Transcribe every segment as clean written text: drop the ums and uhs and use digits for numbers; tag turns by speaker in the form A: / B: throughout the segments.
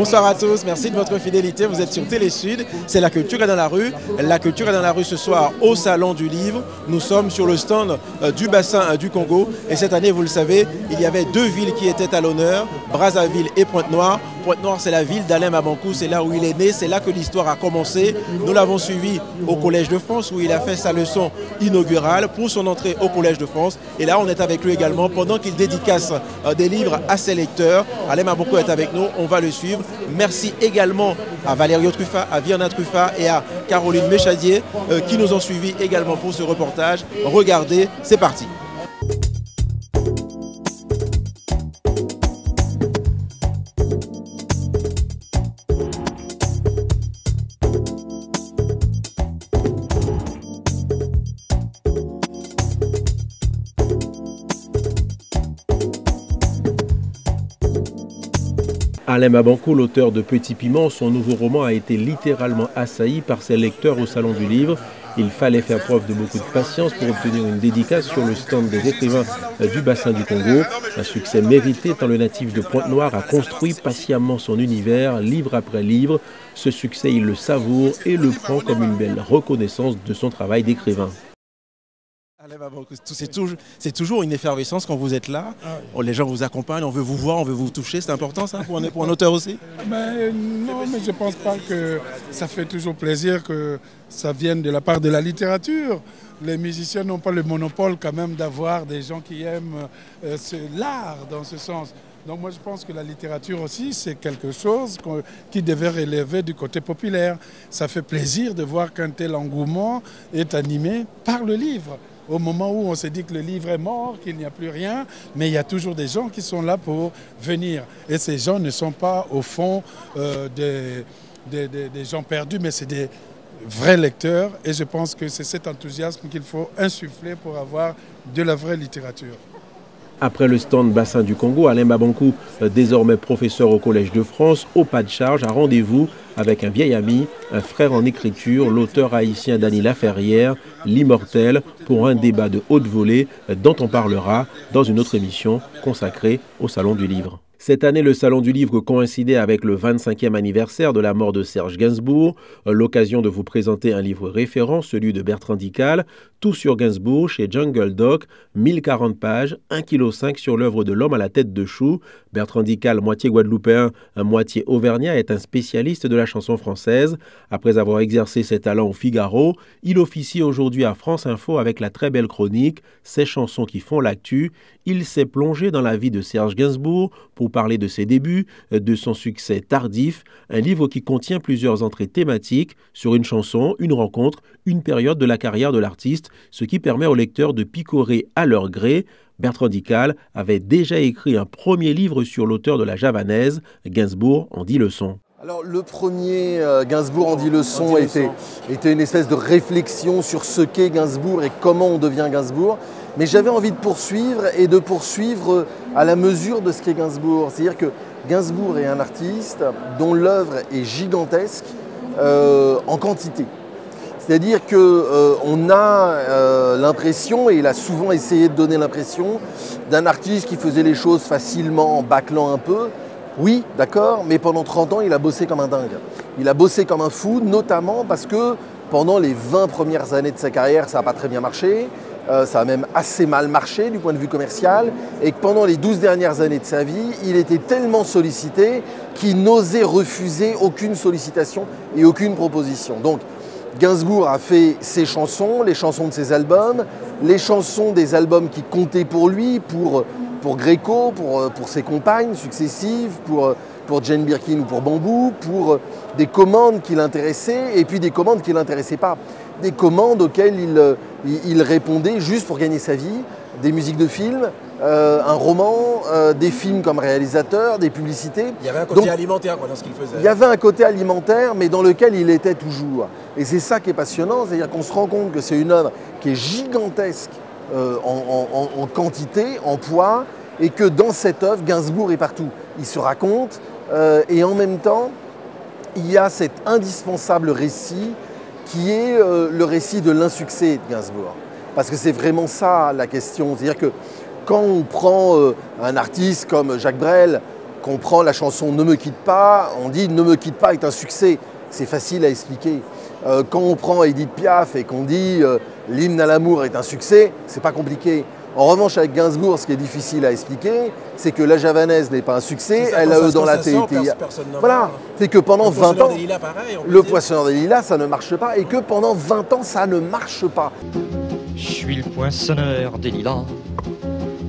A: Bonsoir à tous, merci de votre fidélité. Vous êtes sur Télé Sud, c'est La Culture est dans la rue. La Culture est dans la rue ce soir au Salon du Livre. Nous sommes sur le stand du bassin du Congo. Et cette année, vous le savez, il y avait deux villes qui étaient à l'honneur, Brazzaville et Pointe-Noire. Pointe-Noire, c'est la ville d'Alain Mabankou, c'est là où il est né, c'est là que l'histoire a commencé. Nous l'avons suivi au Collège de France où il a fait sa leçon inaugurale pour son entrée au Collège de France. Et là, on est avec lui également pendant qu'il dédicace des livres à ses lecteurs. Alain Mabankou est avec nous, on va le suivre. Merci également à Valério Truffa, à Viana Truffa et à Caroline Méchadier qui nous ont suivis également pour ce reportage. Regardez, c'est parti.
B: Alain Mabankou, l'auteur de Petit Piment, son nouveau roman a été littéralement assailli par ses lecteurs au Salon du Livre. Il fallait faire preuve de beaucoup de patience pour obtenir une dédicace sur le stand des écrivains du bassin du Congo. Un succès mérité tant le natif de Pointe-Noire a construit patiemment son univers, livre après livre. Ce succès, il le savoure et le prend comme une belle reconnaissance de son travail d'écrivain.
A: C'est toujours une effervescence quand vous êtes là. Les gens vous accompagnent, on veut vous voir, on veut vous toucher. C'est important ça pour un auteur aussi?
C: Non, mais je ne pense pas que ça fait toujours plaisir que ça vienne de la part de la littérature. Les musiciens n'ont pas le monopole quand même d'avoir des gens qui aiment l'art dans ce sens. Donc moi je pense que la littérature aussi c'est quelque chose qui devait relever du côté populaire. Ça fait plaisir de voir qu'un tel engouement est animé par le livre. Au moment où on se dit que le livre est mort, qu'il n'y a plus rien, mais il y a toujours des gens qui sont là pour venir. Et ces gens ne sont pas au fond des gens perdus, mais c'est des vrais lecteurs. Et je pense que c'est cet enthousiasme qu'il faut insuffler pour avoir de la vraie littérature.
B: Après le stand bassin du Congo, Alain Mabankou, désormais professeur au Collège de France, au pas de charge, a rendez-vous avec un vieil ami, un frère en écriture, l'auteur haïtien Dany Laferrière, l'immortel, pour un débat de haute volée dont on parlera dans une autre émission consacrée au Salon du Livre. Cette année, le Salon du Livre coïncidait avec le 25e anniversaire de la mort de Serge Gainsbourg, l'occasion de vous présenter un livre référent, celui de Bertrand Dical, Tout sur Gainsbourg chez Jungle Doc, 1040 pages, 1,5 kg sur l'œuvre de l'homme à la tête de chou. Bertrand Dical, moitié guadeloupéen, moitié auvergnat, est un spécialiste de la chanson française. Après avoir exercé ses talents au Figaro, il officie aujourd'hui à France Info avec la très belle chronique « Ces chansons qui font l'actu ». Il s'est plongé dans la vie de Serge Gainsbourg pour parler de ses débuts, de son succès tardif, un livre qui contient plusieurs entrées thématiques sur une chanson, une rencontre, une période de la carrière de l'artiste, ce qui permet aux lecteurs de picorer à leur gré. Bertrand Dical avait déjà écrit un premier livre sur l'auteur de la javanaise, Gainsbourg en 10 leçons.
D: Alors le premier Gainsbourg en 10 leçons était une espèce de réflexion sur ce qu'est Gainsbourg et comment on devient Gainsbourg. Mais j'avais envie de poursuivre et de poursuivre à la mesure de ce qu'est Gainsbourg. C'est-à-dire que Gainsbourg est un artiste dont l'œuvre est gigantesque en quantité. C'est-à-dire qu'on a l'impression, et il a souvent essayé de donner l'impression, d'un artiste qui faisait les choses facilement en bâclant un peu. Oui, d'accord, mais pendant 30 ans, il a bossé comme un dingue. Il a bossé comme un fou, notamment parce que pendant les 20 premières années de sa carrière, ça n'a pas très bien marché. Ça a même assez mal marché du point de vue commercial, et que pendant les 12 dernières années de sa vie, il était tellement sollicité qu'il n'osait refuser aucune sollicitation et aucune proposition. Donc Gainsbourg a fait ses chansons, les chansons de ses albums, les chansons des albums qui comptaient pour lui, pour Gréco, pour ses compagnes successives, pour Jane Birkin ou pour Bambou, pour des commandes qui l'intéressaient et puis des commandes qui ne l'intéressaient pas. Des commandes auxquelles il répondait juste pour gagner sa vie, des musiques de films, un roman, des films comme réalisateur, des publicités.
A: Il y avait un côté alimentaire dans ce qu'il faisait.
D: Il y avait un côté alimentaire, mais dans lequel il était toujours. Et c'est ça qui est passionnant, c'est-à-dire qu'on se rend compte que c'est une œuvre qui est gigantesque en quantité, en poids, et que dans cette œuvre, Gainsbourg est partout. Il se raconte, et en même temps, il y a cet indispensable récit qui est le récit de l'insuccès de Gainsbourg. Parce que c'est vraiment ça la question. C'est-à-dire que quand on prend un artiste comme Jacques Brel, qu'on prend la chanson Ne me quitte pas, on dit Ne me quitte pas est un succès. C'est facile à expliquer. Quand on prend Édith Piaf et qu'on dit l'hymne à l'amour est un succès, c'est pas compliqué. En revanche, avec Gainsbourg, ce qui est difficile à expliquer, c'est que La Javanaise n'est pas un succès, elle a dans la TIT. Voilà, c'est que pendant 20 ans, le Poissonneur des Lilas, ça ne marche pas, et que pendant 20 ans, ça ne marche pas.
E: Je suis le Poissonneur des Lilas,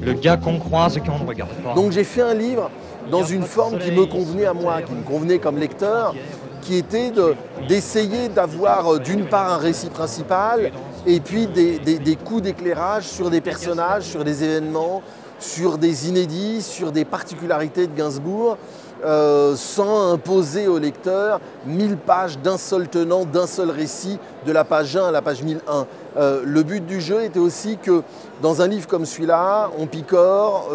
E: le gars qu'on croise et qu'on ne regarde pas.
D: Donc j'ai fait un livre dans une forme qui me convenait à moi, qui me convenait comme lecteur, qui était d'essayer d'avoir d'une part un récit principal et puis des coups d'éclairage sur des personnages, sur des événements, sur des inédits, sur des particularités de Gainsbourg, sans imposer au lecteur 1000 pages d'un seul tenant, d'un seul récit, de la page 1 à la page 1001. Le but du jeu était aussi que dans un livre comme celui-là, on picore,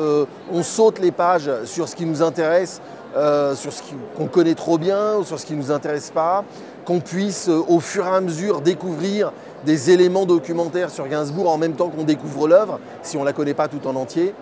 D: on saute les pages sur ce qui nous intéresse, sur ce qu'on connaît trop bien ou sur ce qui ne nous intéresse pas, qu'on puisse au fur et à mesure découvrir des éléments documentaires sur Gainsbourg en même temps qu'on découvre l'œuvre, si on ne la connaît pas tout en entier.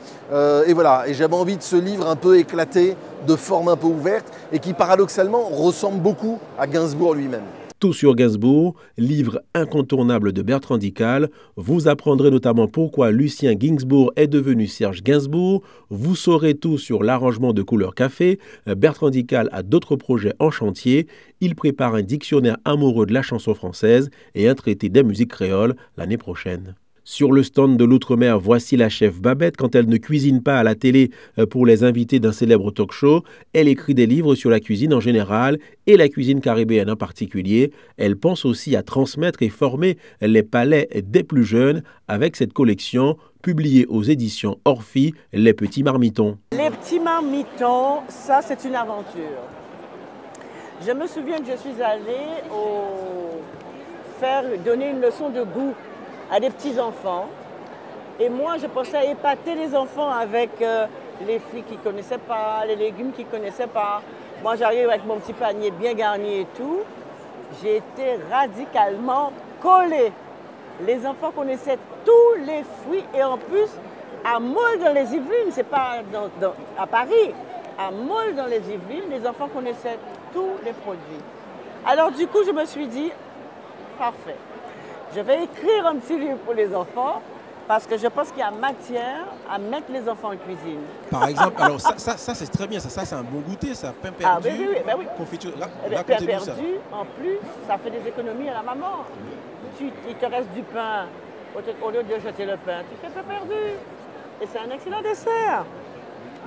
D: Et voilà, et j'avais envie de ce livre un peu éclaté, de forme un peu ouverte, et qui paradoxalement ressemble beaucoup à Gainsbourg lui-même.
B: Tout sur Gainsbourg, livre incontournable de Bertrand Dical. Vous apprendrez notamment pourquoi Lucien Ginsburg est devenu Serge Gainsbourg. Vous saurez tout sur l'arrangement de Couleur Café. Bertrand Dical a d'autres projets en chantier. Il prépare un dictionnaire amoureux de la chanson française et un traité des musiques créoles l'année prochaine. Sur le stand de l'Outre-mer, voici la chef Babette. Quand elle ne cuisine pas à la télé pour les invités d'un célèbre talk show, elle écrit des livres sur la cuisine en général et la cuisine caribéenne en particulier. Elle pense aussi à transmettre et former les palais des plus jeunes avec cette collection publiée aux éditions Orphy, Les Petits Marmitons.
F: Les Petits Marmitons, ça c'est une aventure. Je me souviens que je suis allée donner une leçon de goût à des petits-enfants. Et moi, je pensais à épater les enfants avec les fruits qu'ils ne connaissaient pas, les légumes qu'ils ne connaissaient pas. Moi, j'arrive avec mon petit panier bien garni et tout. J'ai été radicalement collée. Les enfants connaissaient tous les fruits et en plus, à Maule dans les Yvelines, c'est pas à Paris, à Maule dans les Yvelines, les enfants connaissaient tous les produits. Alors du coup, je me suis dit, parfait. Je vais écrire un petit livre pour les enfants parce que je pense qu'il y a matière à mettre les enfants en cuisine.
A: Par exemple, alors ça c'est très bien, ça c'est un bon goûter, ça, pain perdu,
F: oui.
A: confiture,
F: Pain perdu, en plus, ça fait des économies à la maman. Il te reste du pain, au lieu de jeter le pain, tu fais pain perdu. Et c'est un excellent dessert.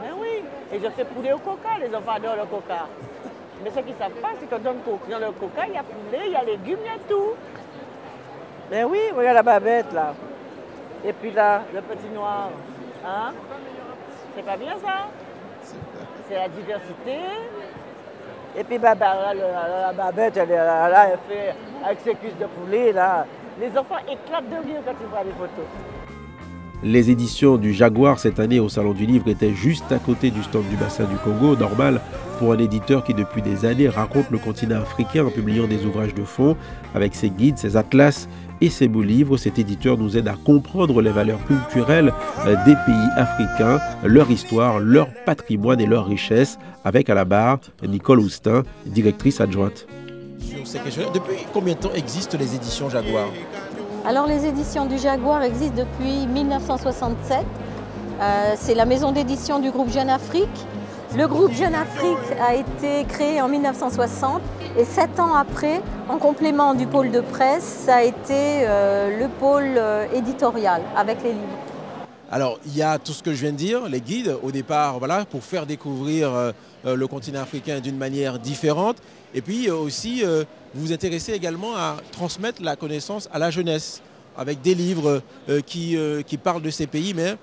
F: Mais oui, et je fais poulet au coca, les enfants adorent le coca. Mais ce qu'ils ne savent pas, c'est que dans le coca, il y a poulet, il y a légumes, il y a tout. Ben oui, regarde la Babette là. Et puis là, le petit noir. Hein? C'est pas bien ça? C'est la diversité. Et puis la Babette, elle fait avec ses cuisses de poulet là. Les enfants éclatent de rire quand ils voient les photos.
B: Les éditions du Jaguar cette année au Salon du Livre étaient juste à côté du stand du bassin du Congo, normal pour un éditeur qui depuis des années raconte le continent africain en publiant des ouvrages de fond avec ses guides, ses atlas et ses beaux livres. Cet éditeur nous aide à comprendre les valeurs culturelles des pays africains, leur histoire, leur patrimoine et leur richesse, avec à la barre Nicole Houstin, directrice adjointe.
A: Depuis combien de temps existent les éditions Jaguar ?
G: Alors les éditions du Jaguar existent depuis 1967. C'est la maison d'édition du groupe Jeune Afrique. Le groupe Jeune Afrique a été créé en 1960 et 7 ans après, en complément du pôle de presse, ça a été le pôle éditorial avec les livres.
A: Alors il y a tout ce que je viens de dire, les guides au départ, voilà, pour faire découvrir le continent africain d'une manière différente. Et puis aussi, vous vous intéressez également à transmettre la connaissance à la jeunesse, avec des livres qui parlent de ces pays, mais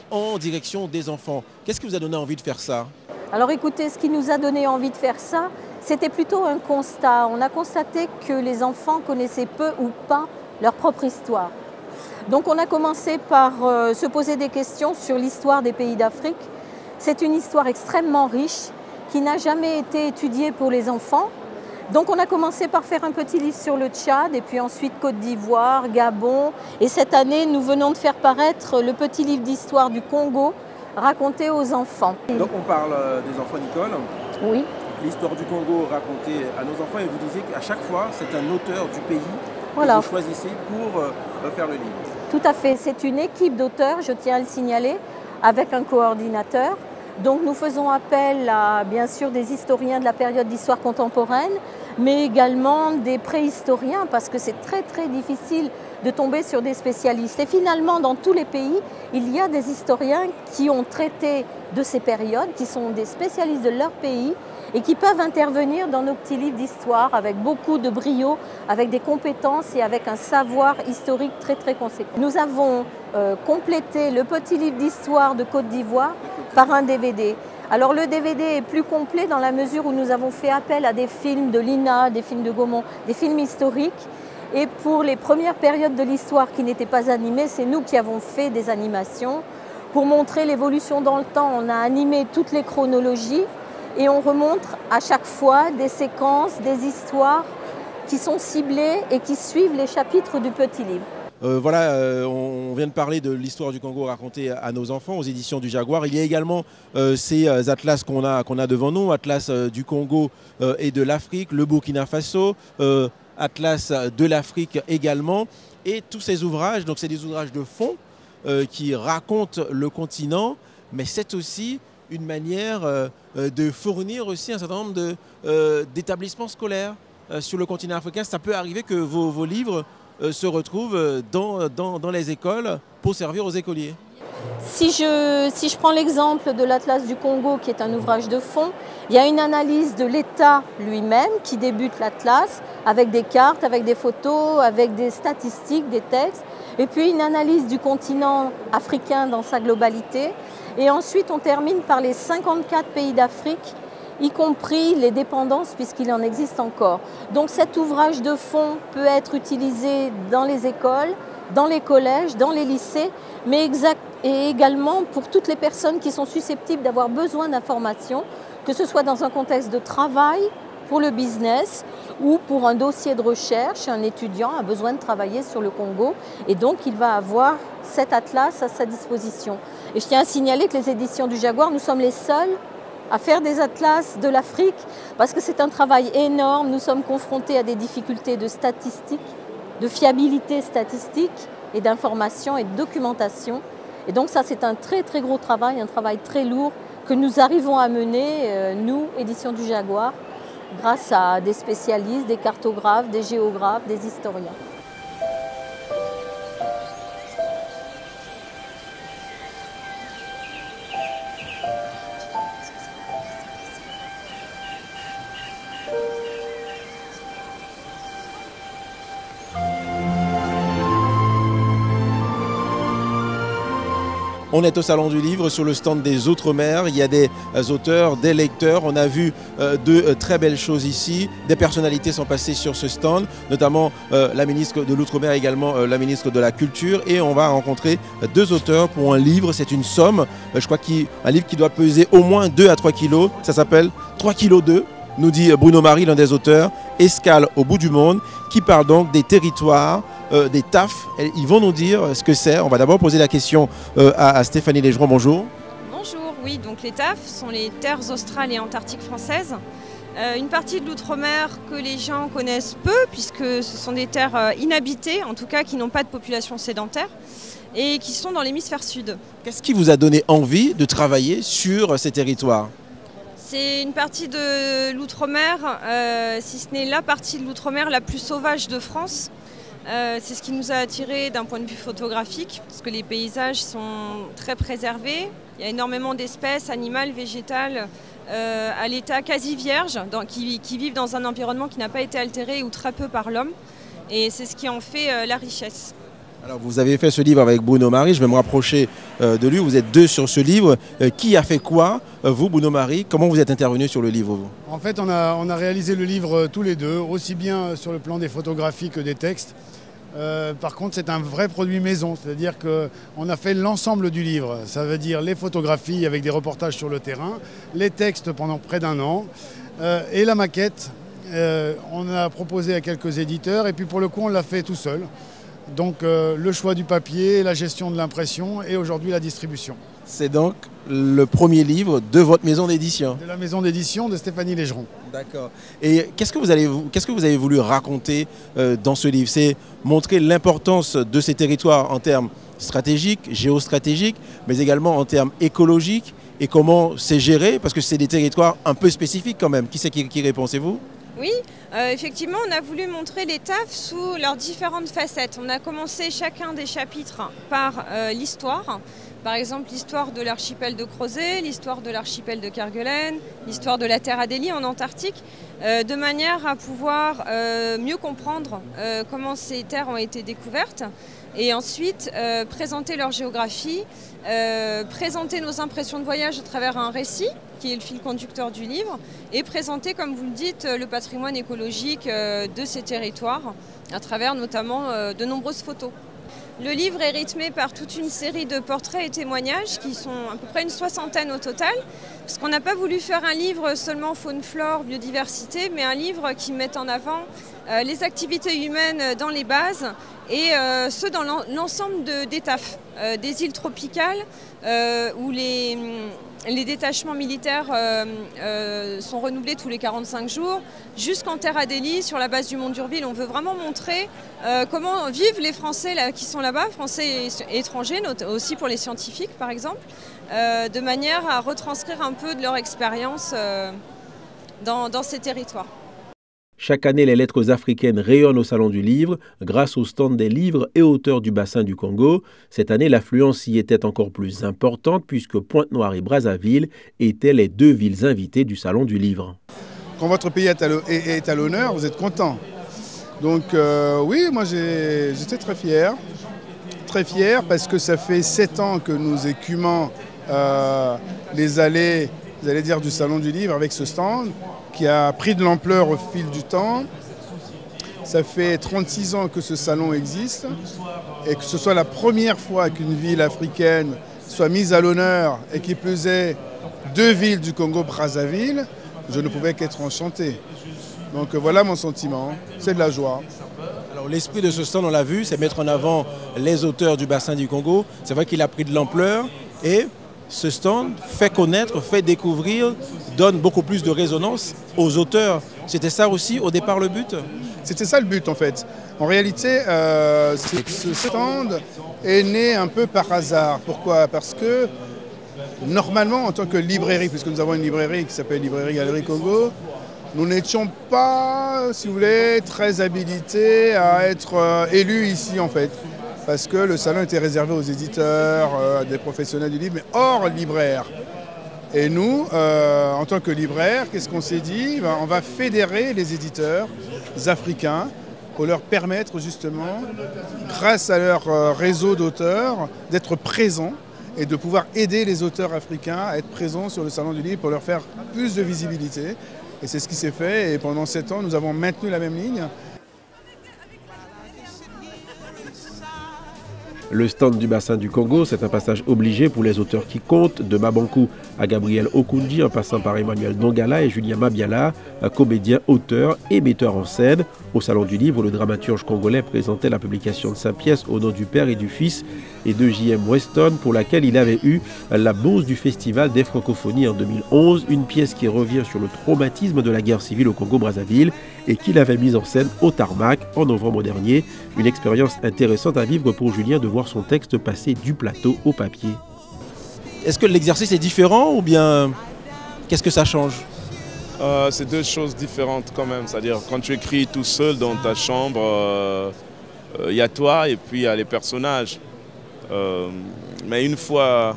A: en direction des enfants. Qu'est-ce qui vous a donné envie de faire ça ?
G: Alors écoutez, ce qui nous a donné envie de faire ça, c'était plutôt un constat. On a constaté que les enfants connaissaient peu ou pas leur propre histoire. Donc on a commencé par se poser des questions sur l'histoire des pays d'Afrique. C'est une histoire extrêmement riche qui n'a jamais été étudiée pour les enfants. Donc on a commencé par faire un petit livre sur le Tchad et puis ensuite Côte d'Ivoire, Gabon. Et cette année, nous venons de faire paraître le petit livre d'histoire du Congo raconter aux enfants.
A: Donc on parle des enfants, Nicole.
G: Oui.
A: L'histoire du Congo racontée à nos enfants, et vous disiez qu'à chaque fois, c'est un auteur du pays
G: Voilà.
A: que vous choisissez pour faire le livre.
G: Tout à fait, c'est une équipe d'auteurs, je tiens à le signaler, avec un coordinateur. Donc nous faisons appel à bien sûr des historiens de la période d'histoire contemporaine, mais également des préhistoriens, parce que c'est très très difficile de tomber sur des spécialistes. Et finalement, dans tous les pays, il y a des historiens qui ont traité de ces périodes, qui sont des spécialistes de leur pays et qui peuvent intervenir dans nos petits livres d'histoire avec beaucoup de brio, avec des compétences et avec un savoir historique très très conséquent. Nous avons complété le petit livre d'histoire de Côte d'Ivoire par un DVD. Alors le DVD est plus complet dans la mesure où nous avons fait appel à des films de l'INA, des films de Gaumont, des films historiques. Et pour les premières périodes de l'histoire qui n'étaient pas animées, c'est nous qui avons fait des animations. Pour montrer l'évolution dans le temps, on a animé toutes les chronologies et on remonte à chaque fois des séquences, des histoires qui sont ciblées et qui suivent les chapitres du petit livre.
A: On vient de parler de l'histoire du Congo racontée à nos enfants aux éditions du Jaguar. Il y a également ces atlas qu'on a devant nous, atlas du Congo et de l'Afrique, le Burkina Faso, atlas de l'Afrique également. Et tous ces ouvrages, donc c'est des ouvrages de fond qui racontent le continent, mais c'est aussi une manière de fournir aussi un certain nombre d'établissements scolaires sur le continent africain. Ça peut arriver que vos livres se retrouvent dans les écoles pour servir aux écoliers.
G: Si je prends l'exemple de l'Atlas du Congo, qui est un ouvrage de fond, il y a une analyse de l'État lui-même qui débute l'Atlas, avec des cartes, avec des photos, avec des statistiques, des textes, et puis une analyse du continent africain dans sa globalité. Et ensuite, on termine par les 54 pays d'Afrique, y compris les dépendances, puisqu'il en existe encore. Donc cet ouvrage de fond peut être utilisé dans les écoles, dans les collèges, dans les lycées, mais et également pour toutes les personnes qui sont susceptibles d'avoir besoin d'informations, que ce soit dans un contexte de travail, pour le business ou pour un dossier de recherche. Un étudiant a besoin de travailler sur le Congo et donc il va avoir cet atlas à sa disposition. Et je tiens à signaler que les éditions du Jaguar, nous sommes les seuls à faire des atlas de l'Afrique parce que c'est un travail énorme. Nous sommes confrontés à des difficultés de statistiques, de fiabilité statistique et d'information et de documentation. Et donc ça, c'est un très très gros travail, un travail très lourd que nous arrivons à mener, nous, éditions du Jaguar, grâce à des spécialistes, des cartographes, des géographes, des historiens.
A: On est au Salon du Livre sur le stand des Outre-mer. Il y a des auteurs, des lecteurs. On a vu de très belles choses ici. Des personnalités sont passées sur ce stand, notamment la ministre de l'Outre-mer, également la ministre de la Culture. Et on va rencontrer deux auteurs pour un livre. C'est une somme, je crois un livre qui doit peser au moins 2 à 3 kilos. Ça s'appelle 3 kg 2, nous dit Bruno Marie, l'un des auteurs. Escale au bout du monde, qui parle donc des territoires, des TAF. Ils vont nous dire ce que c'est. On va d'abord poser la question à Stéphanie Légeron. Bonjour.
H: Bonjour, oui, donc les TAF sont les terres australes et antarctiques françaises. Une partie de l'outre-mer que les gens connaissent peu, puisque ce sont des terres inhabitées, en tout cas qui n'ont pas de population sédentaire, et qui sont dans l'hémisphère sud.
A: Qu'est-ce qui vous a donné envie de travailler sur ces territoires ?
H: C'est une partie de l'outre-mer, si ce n'est la partie de l'outre-mer la plus sauvage de France. C'est ce qui nous a attirés d'un point de vue photographique, parce que les paysages sont très préservés. Il y a énormément d'espèces animales, végétales, à l'état quasi vierge, qui vivent dans un environnement qui n'a pas été altéré ou très peu par l'homme. Et c'est ce qui en fait la richesse.
A: Alors vous avez fait ce livre avec Bruno Marie, je vais me rapprocher de lui, vous êtes deux sur ce livre. Qui a fait quoi, vous Bruno Marie? Comment vous êtes intervenu sur le livre vous?
I: En fait on a réalisé le livre tous les deux, aussi bien sur le plan des photographies que des textes. Par contre c'est un vrai produit maison, c'est-à-dire qu'on a fait l'ensemble du livre. Ça veut dire les photographies avec des reportages sur le terrain, les textes pendant près d'1 an et la maquette. On a proposé à quelques éditeurs et puis pour le coup on l'a fait tout seul. Donc le choix du papier, la gestion de l'impression et aujourd'hui la distribution.
A: C'est donc le premier livre de votre maison d'édition.
I: De la maison d'édition de Stéphanie Légeron.
A: D'accord. Et qu'est-ce que vous avez voulu raconter dans ce livre? C'est montrer l'importance de ces territoires en termes stratégiques, géostratégiques, mais également en termes écologiques et comment c'est géré, parce que c'est des territoires un peu spécifiques quand même. Qui c'est qui répond? C'est vous?
H: Oui, effectivement, on a voulu montrer les TAF sous leurs différentes facettes. On a commencé chacun des chapitres par l'histoire. Par exemple, l'histoire de l'archipel de Crozet, l'histoire de l'archipel de Kerguelen, l'histoire de la Terre Adélie en Antarctique, de manière à pouvoir mieux comprendre comment ces terres ont été découvertes et ensuite présenter leur géographie, présenter nos impressions de voyage à travers un récit qui est le fil conducteur du livre et présenter, comme vous le dites, le patrimoine écologique de ces territoires à travers notamment de nombreuses photos. Le livre est rythmé par toute une série de portraits et témoignages qui sont à peu près une soixantaine au total, parce qu'on n'a pas voulu faire un livre seulement faune-flore, biodiversité, mais un livre qui mette en avant les activités humaines dans les bases et ce dans l'ensemble des TAF, des îles tropicales où les détachements militaires sont renouvelés tous les 45 jours, jusqu'en Terre Adélie, sur la base du Mont d'Urville. On veut vraiment montrer comment vivent les Français qui sont là-bas, Français et étrangers, aussi pour les scientifiques par exemple, de manière à retranscrire un peu de leur expérience dans ces territoires.
B: Chaque année, les lettres africaines rayonnent au Salon du Livre grâce au stand des livres et auteurs du bassin du Congo. Cette année, l'affluence y était encore plus importante puisque Pointe-Noire et Brazzaville étaient les deux villes invitées du Salon du Livre.
C: Quand votre pays est à l'honneur, vous êtes content. Donc oui, moi j'étais très fier parce que ça fait 7 ans que nous écumons les allées, du Salon du Livre avec ce stand qui a pris de l'ampleur au fil du temps. Ça fait 36 ans que ce salon existe et que ce soit la première fois qu'une ville africaine soit mise à l'honneur et qui plus est 2 villes du Congo, Brazzaville, je ne pouvais qu'être enchanté. Donc voilà mon sentiment, c'est de la joie.
A: Alors l'esprit de ce stand, on l'a vu, c'est mettre en avant les auteurs du bassin du Congo. C'est vrai qu'il a pris de l'ampleur et ce stand fait connaître, fait découvrir, donne beaucoup plus de résonance aux auteurs. C'était ça aussi au départ le but?
C: C'était ça le but en fait. En réalité, ce stand est né un peu par hasard. Pourquoi? Parce que normalement en tant que librairie, puisque nous avons une librairie qui s'appelle Librairie Galerie Congo, nous n'étions pas, si vous voulez, très habilités à être élus ici en fait. Parce que le salon était réservé aux éditeurs, à des professionnels du livre, mais hors libraires. Et nous, en tant que libraires, qu'est-ce qu'on s'est dit? On va fédérer les éditeurs africains pour leur permettre justement, grâce à leur réseau d'auteurs, d'être présents et de pouvoir aider les auteurs africains à être présents sur le Salon du Livre pour leur faire plus de visibilité. Et c'est ce qui s'est fait et pendant 7 ans, nous avons maintenu la même ligne.
B: Le stand du bassin du Congo, c'est un passage obligé pour les auteurs qui comptent, de Mabankou à Gabriel Okundi, en passant par Emmanuel Dongala et Julien Mabiala, comédien, auteur et metteur en scène. Au Salon du Livre, le dramaturge congolais présentait la publication de sa pièce Au nom du Père et du Fils et de J.M. Weston, pour laquelle il avait eu la bourse du Festival des Francophonies en 2011, une pièce qui revient sur le traumatisme de la guerre civile au Congo-Brazzaville et qu'il avait mise en scène au Tarmac en novembre dernier. Une expérience intéressante à vivre pour Julien de voir son texte passer du plateau au papier.
A: Est-ce que l'exercice est différent ou bien qu'est-ce que ça change?
J: C'est 2 choses différentes quand même. C'est-à-dire quand tu écris tout seul dans ta chambre, il y a toi et puis il y a les personnages. Mais une fois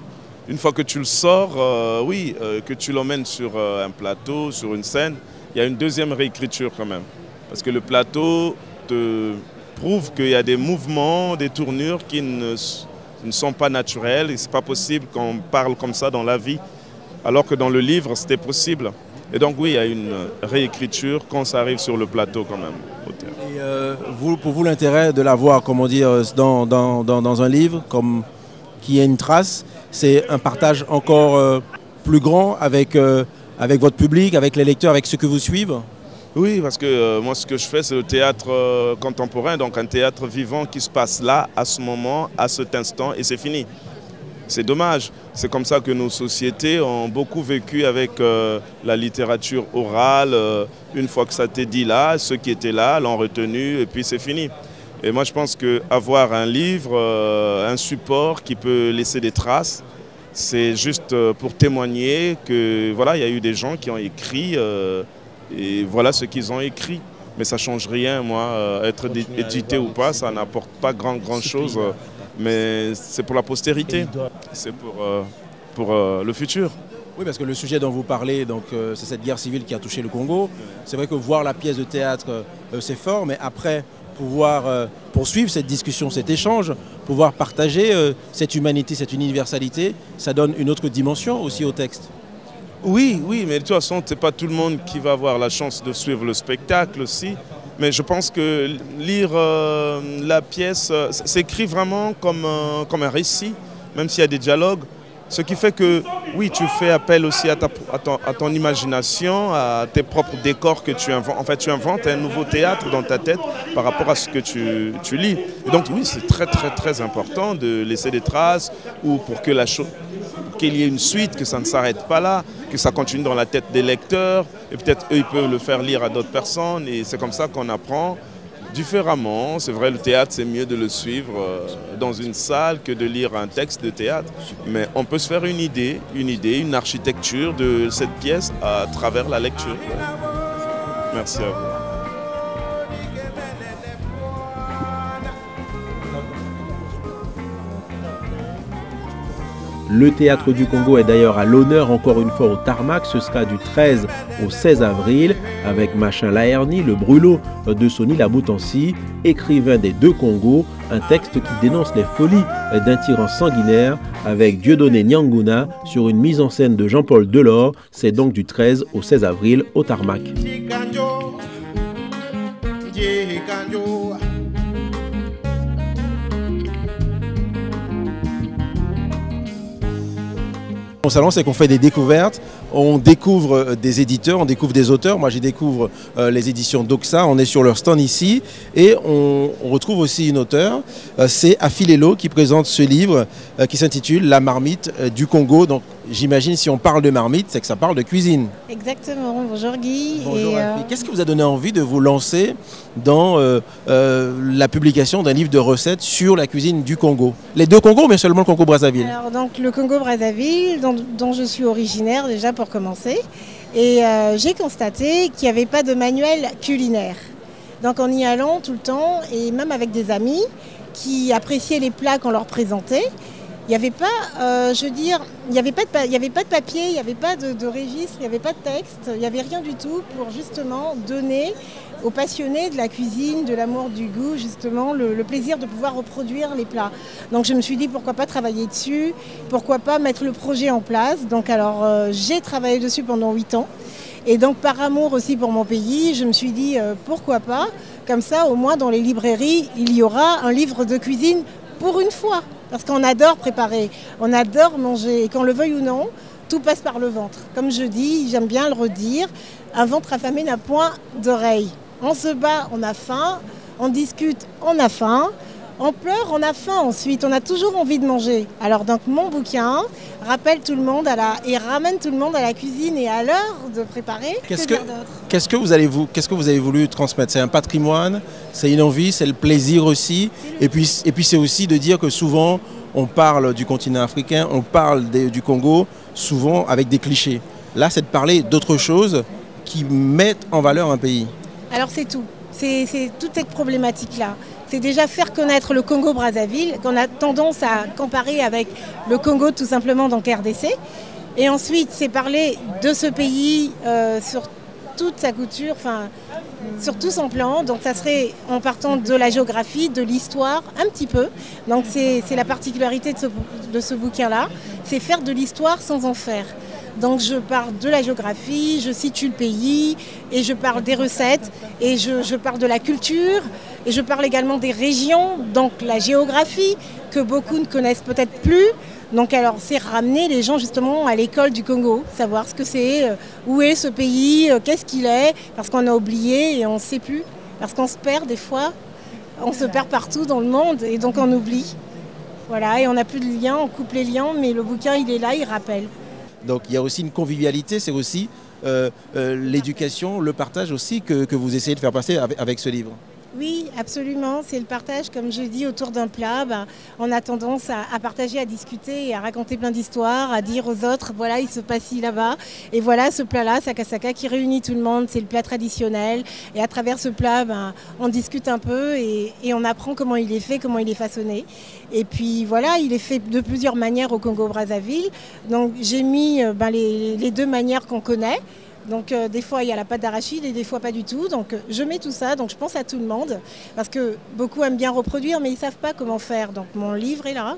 J: que tu le sors, que tu l'emmènes sur un plateau, sur une scène, il y a une deuxième réécriture quand même. Parce que le plateau te prouve qu'il y a des mouvements, des tournures qui ne sont pas naturels. Et ce n'est pas possible qu'on parle comme ça dans la vie. Alors que dans le livre, c'était possible. Et donc oui, il y a une réécriture quand ça arrive sur le plateau quand même.
A: Et pour vous, l'intérêt de l'avoir, comment dire, dans un livre, comme qui a une trace, c'est un partage encore plus grand avec votre public, avec les lecteurs, avec ceux que vous suivent?
J: Oui, parce que moi ce que je fais, c'est le théâtre contemporain, donc un théâtre vivant qui se passe là, à ce moment, à cet instant, et c'est fini. C'est dommage. C'est comme ça que nos sociétés ont beaucoup vécu avec la littérature orale. Une fois que ça t'est dit là, ceux qui étaient là l'ont retenu et puis c'est fini. Et moi je pense qu'avoir un livre, un support qui peut laisser des traces, c'est juste pour témoigner que voilà, il y a eu des gens qui ont écrit et voilà ce qu'ils ont écrit. Mais ça ne change rien, moi, être édité ou pas, ça n'apporte pas grand chose. Mais c'est pour la postérité, c'est pour le futur.
A: Oui, parce que le sujet dont vous parlez, c'est cette guerre civile qui a touché le Congo. C'est vrai que voir la pièce de théâtre, c'est fort, mais après, pouvoir poursuivre cette discussion, cet échange, pouvoir partager cette humanité, cette universalité, ça donne une autre dimension aussi au texte.
J: Oui, mais de toute façon, ce n'est pas tout le monde qui va avoir la chance de suivre le spectacle aussi. Mais je pense que lire la pièce, s'écrit vraiment comme un récit, même s'il y a des dialogues. Ce qui fait que, oui, tu fais appel aussi à ton imagination, à tes propres décors que tu inventes. En fait, tu inventes un nouveau théâtre dans ta tête par rapport à ce que tu lis. Et donc, oui, c'est très important de laisser des traces ou pour que qu'il y ait une suite, que ça ne s'arrête pas là, que ça continue dans la tête des lecteurs. Et peut-être eux, ils peuvent le faire lire à d'autres personnes. Et c'est comme ça qu'on apprend différemment. C'est vrai, le théâtre, c'est mieux de le suivre dans une salle que de lire un texte de théâtre. Mais on peut se faire une idée, une architecture de cette pièce à travers la lecture. Merci à vous.
B: Le Théâtre du Congo est d'ailleurs à l'honneur encore une fois au Tarmac. Ce sera du 13 au 16 avril avec Machin Laherny, le brûlot de Sonny Laboutansi, écrivain des deux Congos, un texte qui dénonce les folies d'un tyran sanguinaire avec Dieudonné Nyanguna sur une mise en scène de Jean-Paul Delors. C'est donc du 13 au 16 avril au Tarmac.
A: Au salon, c'est qu'on fait des découvertes, on découvre des éditeurs, on découvre des auteurs. Moi, j'y découvre les éditions Doxa, on est sur leur stand ici. Et on retrouve aussi une auteure, c'est Afilelo qui présente ce livre qui s'intitule La marmite du Congo. Donc, j'imagine si on parle de marmite, c'est que ça parle de cuisine.
K: Exactement. Bonjour Guy.
A: Bonjour Afi. Qu'est-ce qui vous a donné envie de vous lancer dans la publication d'un livre de recettes sur la cuisine du Congo? Les deux Congos, mais seulement le Congo-Brazzaville?
K: Alors, donc, le Congo-Brazzaville, dont je suis originaire déjà pour commencer. Et j'ai constaté qu'il n'y avait pas de manuel culinaire. Donc en y allant tout le temps, et même avec des amis qui appréciaient les plats qu'on leur présentait, il n'y avait pas, il n'y avait pas de papier, il n'y avait pas de registre, il n'y avait pas de texte, il n'y avait rien du tout pour justement donner aux passionnés de la cuisine, de l'amour du goût, justement, le plaisir de pouvoir reproduire les plats. Donc je me suis dit pourquoi pas travailler dessus, pourquoi pas mettre le projet en place. Donc alors j'ai travaillé dessus pendant 8 ans. Et donc par amour aussi pour mon pays, je me suis dit pourquoi pas, comme ça au moins dans les librairies, il y aura un livre de cuisine pour une fois. Parce qu'on adore préparer, on adore manger, et qu'on le veuille ou non, tout passe par le ventre. Comme je dis, j'aime bien le redire, un ventre affamé n'a point d'oreille. On se bat, on a faim, on discute, on a faim, on pleure, on a faim ensuite, on a toujours envie de manger. Alors donc mon bouquin rappelle tout le monde et ramène tout le monde à la cuisine et à l'heure de préparer.
A: Qu'est-ce que vous avez voulu transmettre? C'est un patrimoine, c'est une envie, c'est le plaisir aussi. Et puis c'est aussi de dire que souvent on parle du continent africain, on parle du Congo, souvent avec des clichés. Là, c'est de parler d'autre chose qui mettent en valeur un pays.
K: Alors c'est tout. C'est toute cette problématique-là. C'est déjà faire connaître le Congo-Brazzaville, qu'on a tendance à comparer avec le Congo tout simplement dans RDC. Et ensuite, c'est parler de ce pays sur toute sa couture, enfin, sur tout son plan. Donc ça serait en partant de la géographie, de l'histoire, un petit peu. Donc c'est la particularité de ce bouquin-là, c'est faire de l'histoire sans en faire. Donc je parle de la géographie, je situe le pays et je parle des recettes et je parle de la culture et je parle également des régions, donc la géographie que beaucoup ne connaissent peut-être plus. Donc alors c'est ramener les gens justement à l'école du Congo, savoir ce que c'est, où est ce pays, qu'est-ce qu'il est, parce qu'on a oublié et on ne sait plus, parce qu'on se perd des fois, on se perd partout dans le monde et donc on oublie. Voilà, et on n'a plus de lien, on coupe les liens, mais le bouquin, il est là, il rappelle.
A: Donc il y a aussi une convivialité, c'est aussi l'éducation, le partage aussi que vous essayez de faire passer avec ce livre.
K: Oui, absolument. C'est le partage, comme je dis, autour d'un plat. On a tendance à partager, à discuter, et à raconter plein d'histoires, à dire aux autres, voilà, il se passe ci là-bas. Et voilà, ce plat-là, sakasaka, qui réunit tout le monde. C'est le plat traditionnel. Et à travers ce plat, on discute un peu et on apprend comment il est fait, comment il est façonné. Et puis voilà, il est fait de plusieurs manières au Congo-Brazzaville. Donc j'ai mis les deux manières qu'on connaît. Donc des fois il y a la pâte d'arachide et des fois pas du tout. Donc je mets tout ça, donc je pense à tout le monde. Parce que beaucoup aiment bien reproduire mais ils ne savent pas comment faire. Donc mon livre est là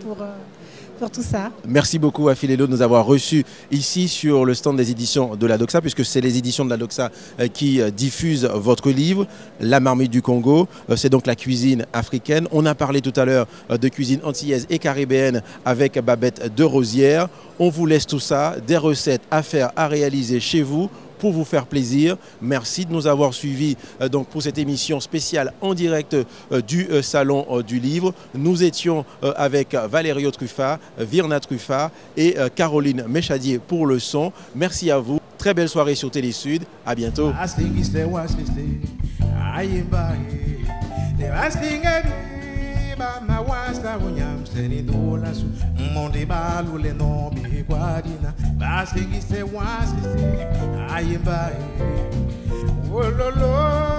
K: pour tout ça.
A: Merci beaucoup à Filélo de nous avoir reçus ici sur le stand des éditions de la Doxa, puisque c'est les éditions de la Doxa qui diffusent votre livre, La marmite du Congo. C'est donc la cuisine africaine. On a parlé tout à l'heure de cuisine antillaise et caribéenne avec Babette de Rosière. On vous laisse tout ça, des recettes à faire, à réaliser chez vous, pour vous faire plaisir. Merci de nous avoir suivis donc pour cette émission spéciale en direct du Salon du Livre. Nous étions avec Valério Truffa, Virna Truffa et Caroline Méchadier pour le son. Merci à vous. Très belle soirée sur Télé Sud. À bientôt.
L: Mawasta unyamseni dolasu monde balule no bigwadina basingise wasise ayimba ololo